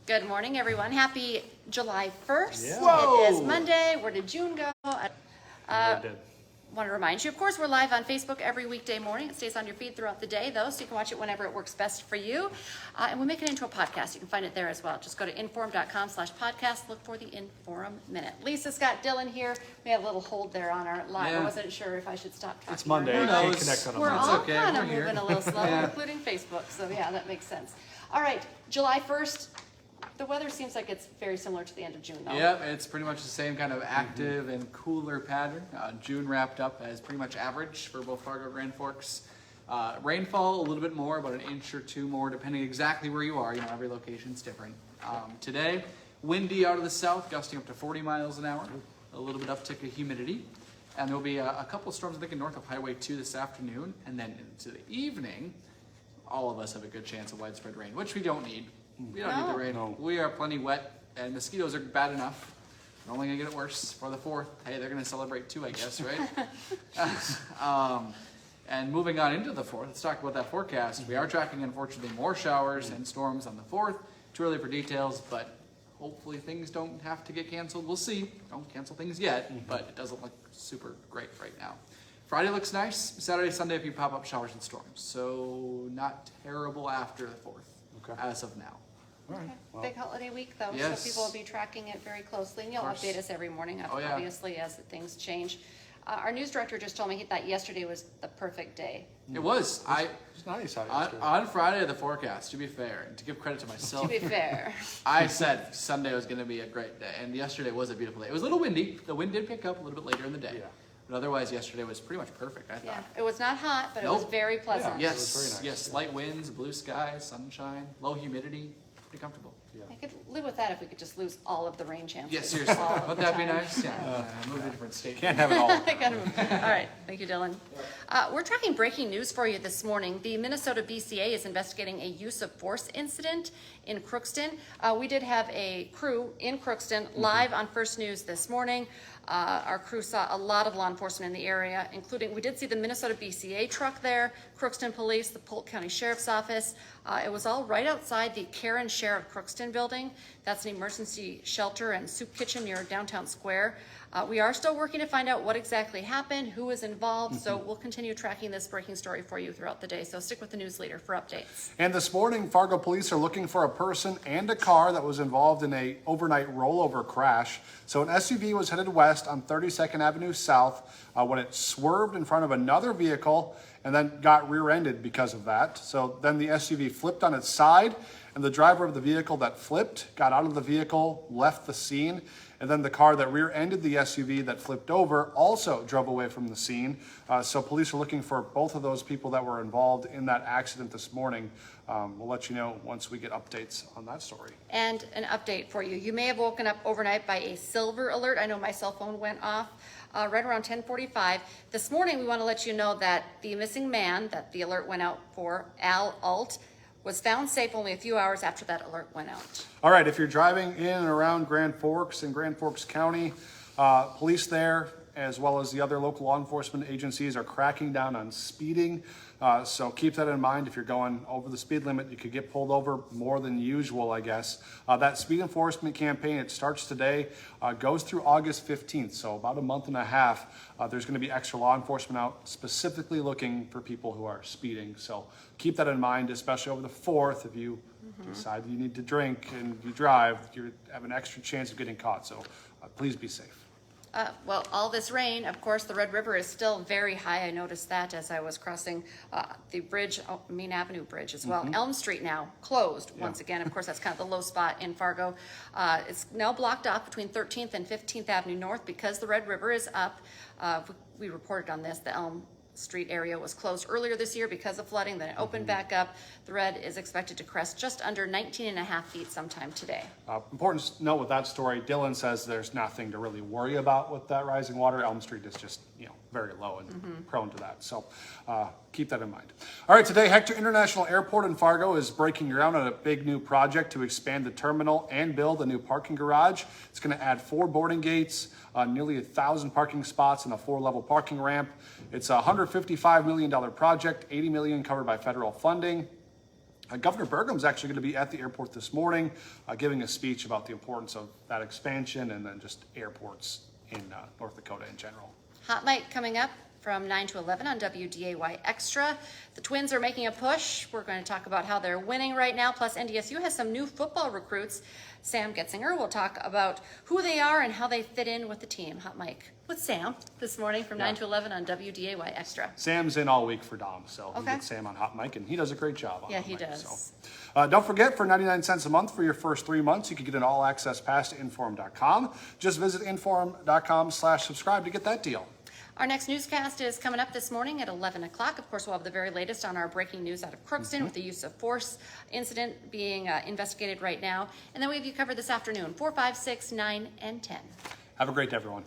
Good morning, everyone. Happy July 1st. Yeah. It is Monday. Where did June go? Want to remind you, of course, we're live on Facebook every weekday morning. It stays on your feed throughout the day, though, so you can watch it whenever it works best for you. And we make it into a podcast. You can find it there as well. Just go to inform.com/podcast. Look for the Inform Minute. Lisa, Scott, Dillon here. We had a little hold there on our live. Yeah. I wasn't sure if I should stop talking. It's Monday. or You not. can't connect on a We're Monday. all okay. kind of We're here. moving a little slow, Yeah. including Facebook. So, yeah, that makes sense. All right, July 1st. The weather seems like it's very similar to the end of June, though. Yep, it's pretty much the same kind of active and cooler pattern. June wrapped up as pretty much average for both Fargo and Grand Forks. Rainfall a little bit more, about an inch or two more, depending exactly where you are. You know, every location's different. Today, windy out of the south, gusting up to 40 miles an hour. A little bit uptick of humidity. And there'll be a couple storms, I think, north of Highway 2 this afternoon. And then into the evening, all of us have a good chance of widespread rain, which we don't need. We don't need the rain. No. We are plenty wet, and mosquitoes are bad enough. We're only gonna get it worse for the 4th. Hey, they're gonna celebrate too, I guess, right? And moving on into the 4th, let's talk about that forecast. We are tracking, unfortunately, more showers and storms on the 4th. Too early for details, but hopefully things don't have to get canceled. We'll see. Don't cancel things yet, but it doesn't look super great right now. Friday looks nice. Saturday, Sunday, a few pop-up showers and storms. So not terrible after the 4th, as of now. All right. Okay. Well, Big holiday week, though, Yes. so people will be tracking it very closely, and you'll course. update us every morning, Oh, yeah. obviously, as things change. Our news director just told me he thought yesterday was the perfect day. It was. it's nice out On, yesterday. on Friday, the forecast, to be fair, and to give credit to To myself, be fair, I said Sunday was going to be a great day, and yesterday was a beautiful day. It was a little windy. The wind did pick up a little bit later in the day. Yeah. But otherwise, yesterday was pretty much perfect, I yeah, thought. it was not hot, but it was Nope. very pleasant. Yeah. Yes, It was very nice, yes, yeah. light winds, blue sky, sunshine, low humidity, pretty comfortable. I could live with that if we could just lose all of the rain chances. Yeah, seriously. all of Wouldn't the that be time. nice? Yeah. Move to a different state. Can't have it all. All right, thank you, Dylan. We're tracking breaking news for you this morning. The Minnesota BCA is investigating a use of force incident in Crookston. We did have a crew in Crookston live on First News this morning. Our crew saw a lot of law enforcement in the area, including, we did see the Minnesota BCA truck there, Crookston Police, the Polk County Sheriff's Office. It was all right outside the Karen Sheriff Crookston building. That's an emergency shelter and soup kitchen near downtown square. We are still working to find out what exactly happened, who was involved, so we'll continue tracking this breaking story for you throughout the day. So stick with the news leader for updates. And this morning, Fargo police are looking for a person and a car that was involved in a overnight rollover crash. So an SUV was headed west on 32nd Avenue South when it swerved in front of another vehicle and then got rear-ended because of that. So then the SUV flipped on its side, and the driver of the vehicle that flipped got out of the vehicle, left the scene, and then the car that rear-ended the SUV that flipped over also drove away from the scene. So police are looking for both of those people that were involved in that accident this morning. We'll let you know once we get updates on that story. And an update for you. You may have woken up overnight by a silver alert. I know my cell phone went off right around 10:45. This morning, we want to let you know that the missing man that the alert went out for, Al Alt, was found safe only a few hours after that alert went out. All right, if you're driving in and around Grand Forks and Grand Forks County, police there, as well as the other local law enforcement agencies, are cracking down on speeding. So keep that in mind. If you're going over the speed limit, you could get pulled over more than usual, I guess. That speed enforcement campaign, it starts today, goes through August 15th, so about a month and a half. There's going to be extra law enforcement out specifically looking for people who are speeding. So keep that in mind, especially over the 4th. If you decide you need to drink and you drive, you have an extra chance of getting caught. So please be safe. Well, all this rain, of course, the Red River is still very high. I noticed that as I was crossing the bridge, Main Avenue Bridge as well. Elm Street now closed once again. Of course, that's kind of the low spot in Fargo. It's now blocked off between 13th and 15th Avenue North because the Red River is up. We reported on this. The Elm Street area was closed earlier this year because of flooding, then it opened back up. The red is expected to crest just under 19.5 feet sometime today. Important to note with that story, Dylan says there's nothing to really worry about with that rising water. Elm Street is just, very low and prone to that. So keep that in mind. All right, today, Hector International Airport in Fargo is breaking ground on a big new project to expand the terminal and build a new parking garage. It's going to add 4 boarding gates, nearly 1,000 parking spots, and a 4-level parking ramp. It's a $155 million project, $80 million covered by federal funding. Governor Burgum's actually going to be at the airport this morning, giving a speech about the importance of that expansion and then just airports in North Dakota in general. Hot Mic coming up from 9 to 11 on WDAY Extra. The Twins are making a push. We're going to talk about how they're winning right now. Plus, NDSU has some new football recruits. Sam Getzinger will talk about who they are and how they fit in with the team. Hot Mic with Sam this morning from 9 to 11 on WDAY Extra. Sam's in all week for Dom, so we Okay. get Sam on Hot Mic, and he does a great job on Yeah, Hot he Mic, does. So. Don't forget, for 99 cents a month for your first 3 months, you can get an all-access pass to Inform.com. Just visit Inform.com/subscribe to get that deal. Our next newscast is coming up this morning at 11 o'clock. Of course, we'll have the very latest on our breaking news out of Crookston with the use of force incident being investigated right now. And then we have you covered this afternoon, 4, 5, 6, 9, and 10. Have a great day, everyone.